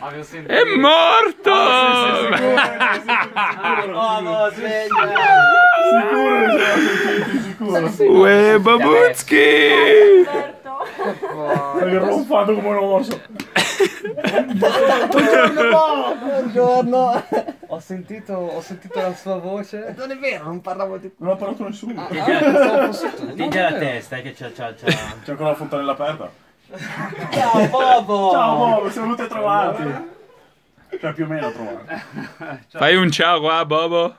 È morto! Oh, sveglia! Sicuro. Uè, Babuzzi! Hai ronfato come un orso. Buongiorno! Ho sentito la sua voce. Non è vero, non parlavo di... Non ha parlato nessuno. Ti già la testa che c'ha. C'è ancora la fontanella aperta. Ciao Bobo! Ciao Bobo, siamo venuti a trovarti. Cioè più o meno a trovarti. Fai un ciao qua, Bobo.